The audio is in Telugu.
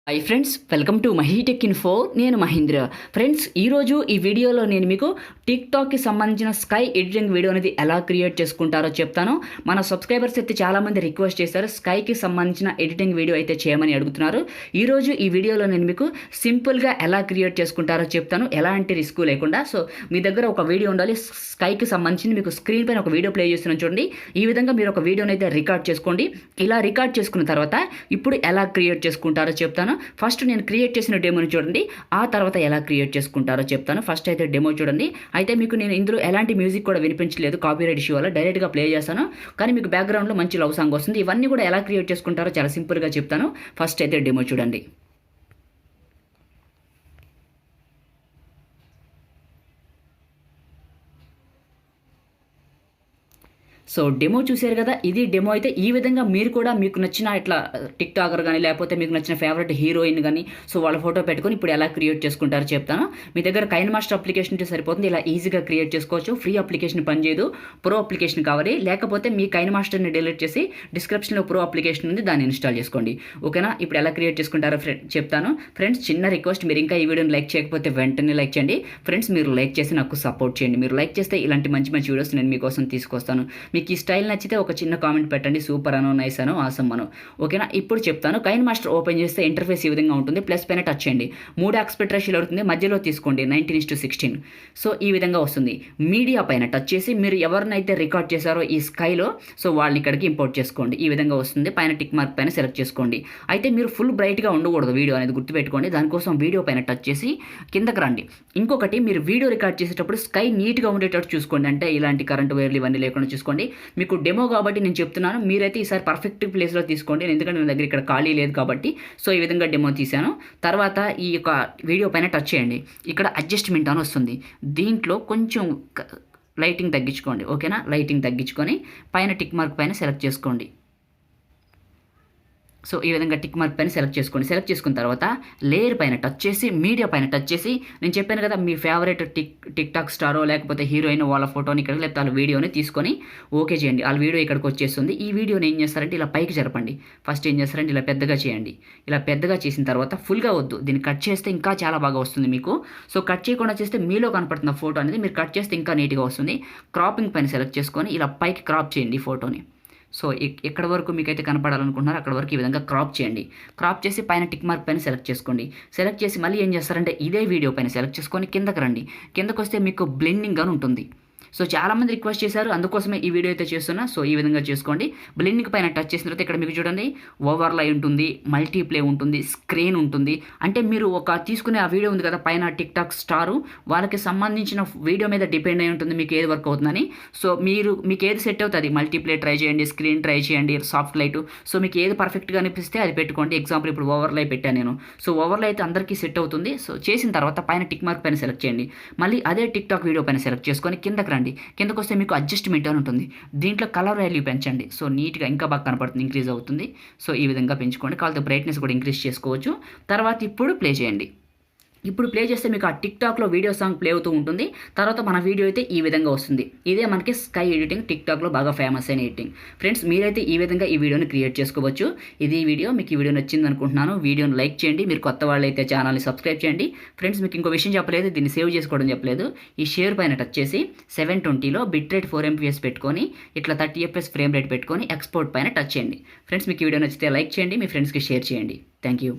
Hi friends, welcome to Mahi tech info. నేను మహేంద్ర. ఫ్రెండ్స్, ఈరోజు ఈ వీడియోలో నేను మీకు టిక్ టాక్కి సంబంధించిన స్కై ఎడిటింగ్ వీడియో అనేది ఎలా క్రియేట్ చేసుకుంటారో చెప్తాను. మన సబ్స్క్రైబర్స్ అయితే చాలామంది రిక్వెస్ట్ చేశారు, స్కైకి సంబంధించిన ఎడిటింగ్ వీడియో అయితే చేయమని అడుగుతున్నారు. ఈరోజు ఈ వీడియోలో నేను మీకు సింపుల్గా ఎలా క్రియేట్ చేసుకుంటారో చెప్తాను, ఎలాంటి రిస్క్ లేకుండా. సో మీ దగ్గర ఒక వీడియో ఉండాలి, స్కైకి సంబంధించి మీకు స్క్రీన్ పైన ఒక వీడియో ప్లే చేస్తున్నాను చూడండి. ఈ విధంగా మీరు ఒక వీడియోని అయితే రికార్డ్ చేసుకోండి. ఇలా రికార్డ్ చేసుకున్న తర్వాత ఇప్పుడు ఎలా క్రియేట్ చేసుకుంటారో చెప్తాను. ఫస్ట్ నేను క్రియేట్ చేసిన డెమోని చూడండి, ఆ తర్వాత ఎలా క్రియేట్ చేసుకుంటారో చెప్తాను. ఫస్ట్ అయితే డెమో చూడండి. అయితే మీకు నేను ఇందులో ఎలాంటి మ్యూజిక్ కూడా వినిపించలేదు, కాపీరైట్ ఇష్యూ వల్ల డైరెక్ట్గా ప్లే చేస్తాను. కానీ మీకు బ్యాక్గ్రౌండ్లో మంచి లవ్ సాంగ్ వస్తుంది. ఇవన్నీ కూడా ఎలా క్రియేట్ చేసుకుంటారో చాలా సింపుల్గా చెప్తాను. ఫస్ట్ అయితే డెమో చూడండి. సో డెమో చూశారు కదా, ఇది డెమో. అయితే ఈ విధంగా మీరు కూడా మీకు నచ్చిన ఇట్లా టిక్ టాకర్ కానీ లేకపోతే మీకు నచ్చిన ఫేవరెట్ హీరోయిన్ కానీ సో వాళ్ళ ఫోటో పెట్టుకొని ఇప్పుడు ఎలా క్రియేట్ చేసుకుంటారో చెప్తాను. మీ దగ్గర కైన్మాస్టర్ అప్లికేషన్ ఉంటే సరిపోతుంది, ఇలా ఈజీగా క్రియేట్ చేసుకోవచ్చు. ఫ్రీ అప్లికేషన్ పనిచేయదు, ప్రో అప్లికేషన్ కావాలి. లేకపోతే మీ కైన్మాస్టర్ని డిలీట్ చేసి డిస్క్రిప్షన్లో ప్రో అప్లికేషన్ ఉంది, దాన్ని ఇన్స్టాల్ చేసుకోండి. ఓకేనా? ఇప్పుడు ఎలా క్రియేట్ చేసుకుంటారో చెప్తాను. ఫ్రెండ్స్, చిన్న రిక్వెస్ట్, మీరు ఇంకా ఈ వీడియోని లైక్ చేయకపోతే వెంటనే లైక్ చేయండి. ఫ్రెండ్స్, మీరు లైక్ చేసి నాకు సపోర్ట్ చేయండి. మీరు లైక్ చేస్తే ఇలాంటి మంచి మంచి వీడియోస్ నేను మీకోసం తీసుకొస్తాను. మీకు ఈ స్టైల్ నచ్చితే ఒక చిన్న కామెంట్ పెట్టండి, సూపర్ అనో, నైస్ అనో, ఆసమ్ అనో. ఓకేనా? ఇప్పుడు చెప్తాను. కైన్మాస్టర్ ఓపెన్ చేస్తే ఇంటర్ఫేస్ ఈ విధంగా ఉంటుంది. ప్లస్ పైన టచ్ చేయండి. 3 ఆస్పెక్ట్ రేషియోలో అవుతుంది, మధ్యలో తీసుకోండి 19:16. సో ఈ విధంగా వస్తుంది. మీడియా పైన టచ్ చేసి మీరు ఎవరినైతే రికార్డ్ చేశారో ఈ స్కైలో, సో వాళ్ళని ఇక్కడికి ఇంపోర్ట్ చేసుకోండి. ఈ విధంగా వస్తుంది. పైన టిక్ మార్క్ పైన సెలెక్ట్ చేసుకోండి. అయితే మీరు ఫుల్ బ్రైట్గా ఉండకూడదు వీడియో అనేది, గుర్తుపెట్టుకోండి. దానికోసం వీడియో పైన టచ్ చేసి కిందకి రండి. ఇంకొకటి, మీరు వీడియో రికార్డ్ చేసేటప్పుడు స్కై నీట్గా ఉండేటట్టు చూసుకోండి. అంటే ఇలాంటి కరెంట్ వైర్లు ఇవన్నీ లేకుండా చూసుకోండి. మీకు డెమో కాబట్టి నేను చెప్తున్నాను, మీరైతే ఈసారి పర్ఫెక్ట్ ప్లేస్లో తీసుకోండి. ఎందుకంటే నా దగ్గర ఇక్కడ ఖాళీ లేదు కాబట్టి. సో ఈ విధంగా డెమో తీశాను. తర్వాత ఈ యొక్క వీడియో పైన టచ్ చేయండి. ఇక్కడ అడ్జస్ట్మెంట్ అని వస్తుంది. దీంట్లో కొంచెం లైటింగ్ తగ్గించుకోండి. ఓకేనా? లైటింగ్ తగ్గించుకొని పైన టిక్ మార్క్ పైన సెలెక్ట్ చేసుకోండి. సో ఈ విధంగా టిక్ మార్క్ పైన సెలెక్ట్ చేసుకోండి. సెలెక్ట్ చేసుకున్న తర్వాత లేయర్ పైన టచ్ చేసి మీడియా పైన టచ్ చేసి, నేను చెప్పాను కదా మీ ఫేవరెట్ టిక్ టాక్ స్టారో లేకపోతే హీరోయిన్ వాళ్ళ ఫోటోని ఇక్కడ లేకపోతే వాళ్ళ వీడియోని తీసుకొని ఓకే చేయండి. వాళ్ళ వీడియో ఇక్కడికి వచ్చేస్తుంది. ఈ వీడియోని ఏం చేస్తారంటే ఇలా పైకి జరపండి. ఫస్ట్ ఏం చేస్తారంటే ఇలా పెద్దగా చేయండి. ఇలా పెద్దగా చేసిన తర్వాత ఫుల్గా వద్దు, దీన్ని కట్ చేస్తే ఇంకా చాలా బాగా వస్తుంది మీకు. సో కట్ చేయకుండా చేస్తే మీలో కనపడుతున్న ఫోటో అనేది మీరు కట్ చేస్తే ఇంకా నీట్గా వస్తుంది. క్రాపింగ్ పైన సెలెక్ట్ చేసుకొని ఇలా పైకి క్రాప్ చేయండి ఈ ఫోటోని. సో ఎక్కడ వరకు మీకైతే కనపడాలనుకుంటున్నారో అక్కడ వరకు ఈ విధంగా క్రాప్ చేయండి. క్రాప్ చేసి పైన టిక్ మార్క్ పైన సెలెక్ట్ చేసుకోండి. సెలెక్ట్ చేసి మళ్ళీ ఏం చేస్తారంటే ఇదే వీడియో పైన సెలెక్ట్ చేసుకొని కిందకి రండి. కిందకు వస్తే మీకు బ్లెండింగ్ అని ఉంటుంది. సో చాలామంది రిక్వెస్ట్ చేశారు, అందుకోసమే ఈ వీడియో అయితే చేస్తున్నా. సో ఈ విధంగా చేసుకోండి. బ్లెండింగ్ పైన టచ్ చేసిన తర్వాత ఇక్కడ మీకు చూడండి ఓవర్లై ఉంటుంది, మల్టీప్లే ఉంటుంది, స్క్రీన్ ఉంటుంది. అంటే మీరు ఒక తీసుకునే ఆ వీడియో ఉంది కదా పైన టిక్ టాక్ స్టారు, వాళ్ళకి సంబంధించిన వీడియో మీద డిపెండ్ అయి ఉంటుంది మీకు ఏది వర్క్ అవుతుందని. సో మీకు ఏది సెట్ అవుతుంది, మల్టీప్లే ట్రై చేయండి, స్క్రీన్ ట్రై చేయండి, సాఫ్ట్ లైట్. సో మీకు ఏది పర్ఫెక్ట్గా అనిపిస్తే అది పెట్టుకోండి. ఎగ్జాంపుల్ ఇప్పుడు ఓవర్లై పెట్టాను నేను. సో ఓవర్లై అయితే అందరికీ సెట్ అవుతుంది. సో చేసిన తర్వాత పైన టిక్ మార్క్ పైన సెలెక్ట్ చేయండి. మళ్ళీ అదే టిక్ టాక్ వీడియో పైన సెలెక్ట్ చేసుకొని కిందకి రండి. కిందకు వస్తే మీకు అడ్జస్ట్మెంట్ అని ఉంటుంది. దీంట్లో కలర్ వాల్యూ పెంచండి. సో నీట్గా ఇంకా బాగా కనపడుతుంది, ఇంక్రీజ్ అవుతుంది. సో ఈ విధంగా పెంచుకోండి. కావాలంటే బ్రైట్నెస్ కూడా ఇంక్రీజ్ చేసుకోవచ్చు. తర్వాత ఇప్పుడు ప్లే చేయండి. ఇప్పుడు ప్లే చేస్తే మీకు ఆ టిక్ టాక్లో వీడియో సాంగ్ ప్లే అవుతూ ఉంటుంది. తర్వాత మన వీడియో అయితే ఈ విధంగా వస్తుంది. ఇదే మనకి స్కై ఎడిటింగ్, టిక్ టాక్లో బాగా ఫేమస్ అయిన ఎడిటింగ్. ఫ్రెండ్స్, మీరైతే ఈ విధంగా ఈ వీడియోని క్రియేట్ చేసుకోవచ్చు. ఇది ఈ వీడియో, మీకు ఈ వీడియో నచ్చింది అనుకుంటున్నాను. వీడియోని లైక్ చేయండి. మీరు కొత్త వాళ్ళు అయితే ఛానల్ని సబ్స్క్రైబ్ చేయండి. ఫ్రెండ్స్, మీకు ఇంకో విషయం చెప్పలేదు, దీన్ని సేవ్ చేసుకోవడం చెప్పలేదు. ఈ షేర్ పైన టచ్ చేసి 720లో బిట్ రేట్ 4 MPS పెట్టుకొని ఇట్లా 30 FPS ఫ్రేమ్ రేట్ పెట్టుకొని ఎక్స్పోర్ట్ పైన టచ్ చేయండి. ఫ్రెండ్స్, మీకు ఈ వీడియో నచ్చితే లైక్ చేయండి, మీ ఫ్రెండ్స్కి షేర్ చేయండి. Thank you.